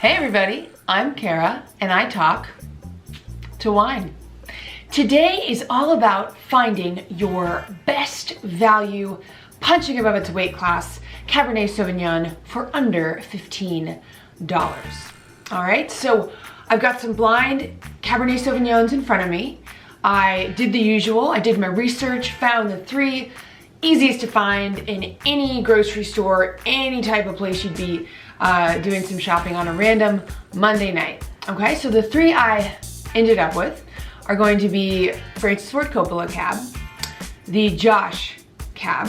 Hey everybody, I'm Kara and I talk to wine. Today is all about finding your best value, punching above its weight class, Cabernet Sauvignon for under $15. All right, so I've got some blind Cabernet Sauvignons in front of me. I did the usual, I did my research, found the 3 easiest to find in any grocery store, any type of place you'd be doing some shopping on a random Monday night. Okay, so the 3 I ended up with are going to be Francis Ford Coppola Cab, the Josh Cab,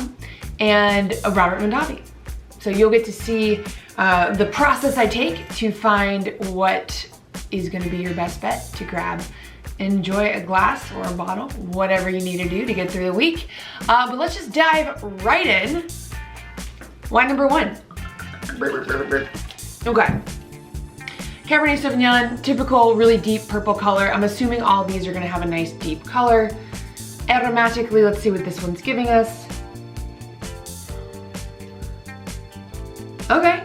and a Robert Mondavi. So you'll get to see the process I take to find what is going to be your best bet to grab. Enjoy a glass or a bottle, whatever you need to do to get through the week. But let's just dive right in. Wine number 1. Okay. Cabernet Sauvignon, typical really deep purple color. I'm assuming all these are gonna have a nice deep color. Aromatically, let's see what this one's giving us. Okay.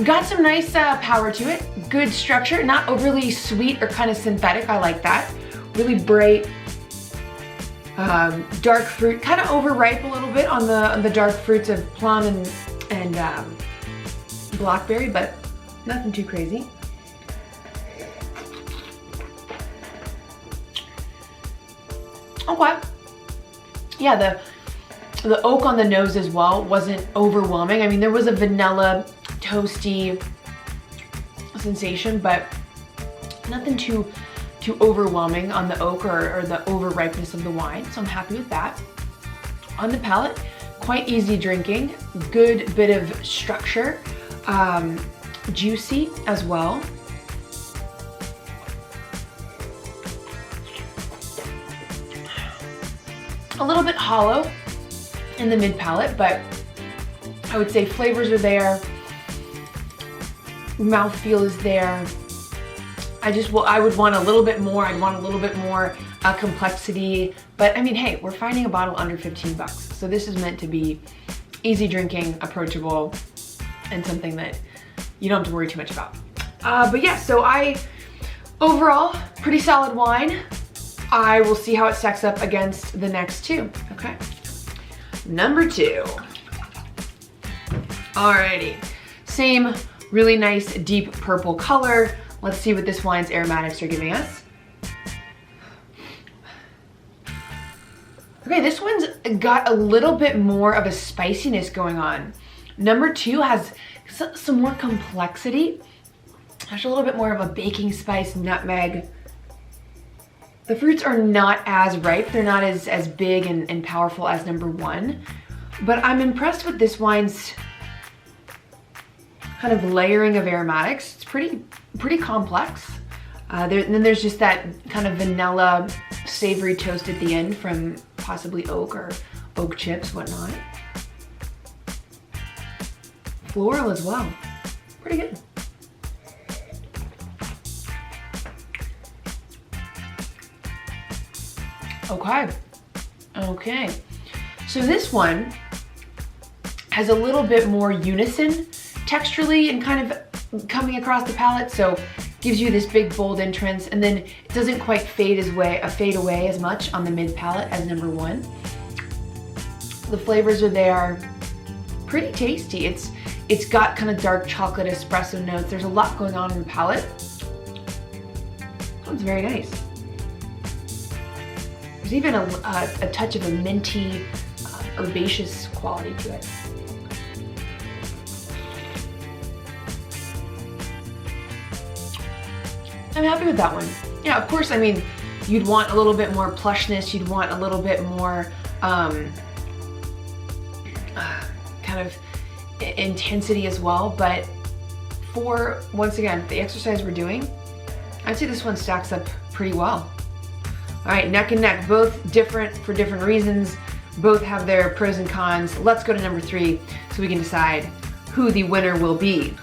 Got some nice power to it. Good structure, not overly sweet or kind of synthetic. I like that. Really bright, dark fruit, kind of overripe a little bit on the dark fruits of plum and blackberry, but nothing too crazy. Okay. Yeah, the oak on the nose as well wasn't overwhelming. I mean, there was a vanilla, toasty sensation, but nothing too overwhelming on the oak or the over ripeness of the wine. So I'm happy with that. On the palate, quite easy drinking, good bit of structure, juicy as well. A little bit hollow in the mid palate, but I would say flavors are there. Mouthfeel is there. I would want a little bit more. I'd want a little bit more complexity. But I mean, hey, we're finding a bottle under 15 bucks. So this is meant to be easy drinking, approachable, and something that you don't have to worry too much about. But yeah, so overall, pretty solid wine. I will see how it stacks up against the next 2, okay? Number 2. Alrighty, same really nice deep purple color. Let's see what this wine's aromatics are giving us. Okay, this one's got a little bit more of a spiciness going on. Number 2 has some more complexity. There's a little bit more of a baking spice, nutmeg. The fruits are not as ripe. They're not as big and powerful as number 1. But I'm impressed with this wine's kind of layering of aromatics. It's pretty complex. And then there's just that kind of vanilla savory toast at the end from possibly oak or oak chips, whatnot. Floral as well. Pretty good. Okay. So this one has a little bit more unison texturally and kind of coming across the palate, so gives you this big bold entrance, and then it doesn't quite fade away as much on the mid palate as number 1. The flavors are there, pretty tasty. It's got kind of dark chocolate espresso notes. There's a lot going on in the palate. It's very nice. There's even a touch of a minty, herbaceous quality to it. I'm happy with that one. Yeah, of course, I mean, you'd want a little bit more plushness, you'd want a little bit more kind of intensity as well, but for, once again, the exercise we're doing, I'd say this one stacks up pretty well. All right, neck and neck, both different for different reasons, both have their pros and cons. Let's go to number 3 so we can decide who the winner will be.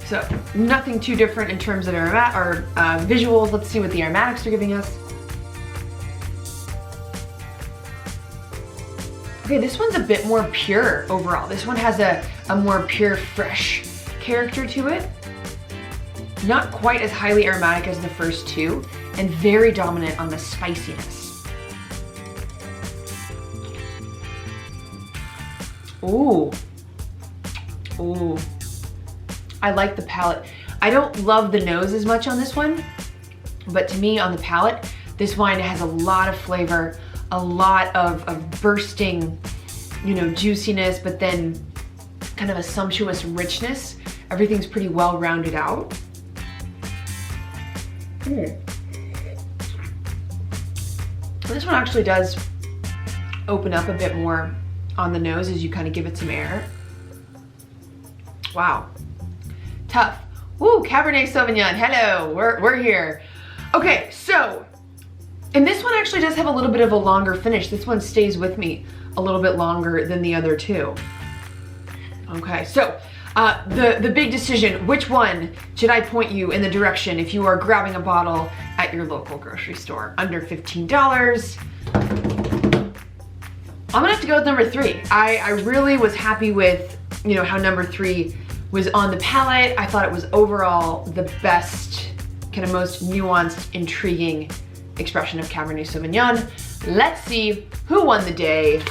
So nothing too different in terms of visuals. Let's see what the aromatics are giving us. Okay, this one's a bit more pure overall. This one has a a more pure, fresh character to it. Not quite as highly aromatic as the first two, and very dominant on the spiciness. Ooh. Ooh. I like the palate. I don't love the nose as much on this one, but to me, on the palate, this wine has a lot of flavor, a lot of bursting, you know, juiciness, but then kind of a sumptuous richness. Everything's pretty well rounded out. This one actually does open up a bit more on the nose as you kind of give it some air. Wow, tough. Woo, Cabernet Sauvignon, hello, we're here. Okay, so, and this one actually does have a little bit of a longer finish. This one stays with me a little bit longer than the other two. Okay, so the big decision, which one should I point you in the direction if you are grabbing a bottle at your local grocery store under $15? I'm gonna have to go with number 3. I really was happy with, you know, how number 3 was on the palate. I thought it was overall the best, kind of most nuanced, intriguing expression of Cabernet Sauvignon. Let's see who won the day,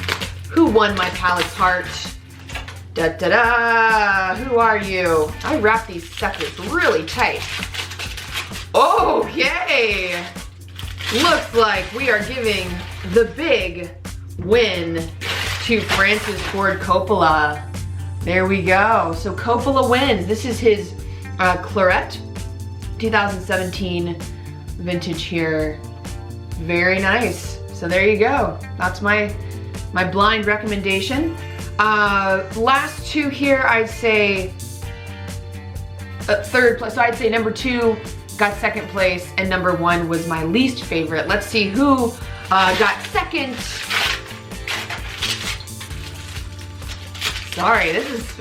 who won my palate's heart. Da da da, who are you? I wrap these suckers really tight. Okay, looks like we are giving the big win to Francis Ford Coppola. There we go. So Coppola wins. This is his Claret 2017 vintage here. Very nice. So there you go. That's my blind recommendation. Last two here, I'd say third place. So I'd say number 2 got second place, and number 1 was my least favorite. Let's see who got second. Sorry, this is,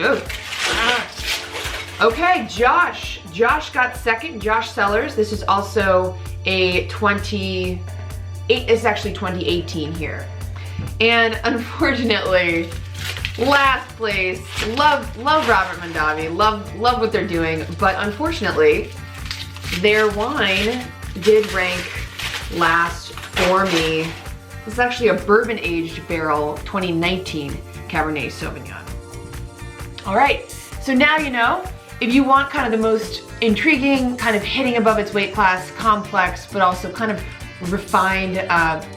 okay, Josh got second, Josh Cellars. This is also a it's actually 2018 here. And unfortunately, last place, love Robert Mondavi, love what they're doing, but unfortunately, their wine did rank last for me. This is actually a bourbon aged barrel 2019 Cabernet Sauvignon. All right, so now you know, if you want kind of the most intriguing, kind of hitting above its weight class, complex, but also kind of refined,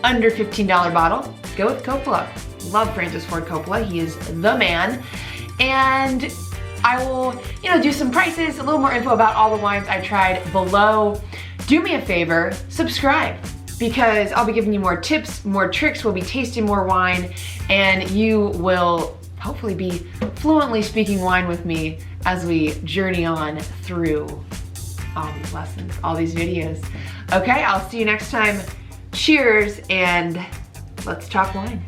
under $15 bottle, go with Coppola. Love Francis Ford Coppola, he is the man. And I will, you know, do some prices, a little more info about all the wines I tried below. Do me a favor, subscribe, because I'll be giving you more tips, more tricks, we'll be tasting more wine, and you will hopefully be fluently speaking wine with me as we journey on through all these lessons, all these videos. Okay, I'll see you next time. Cheers, and let's talk wine.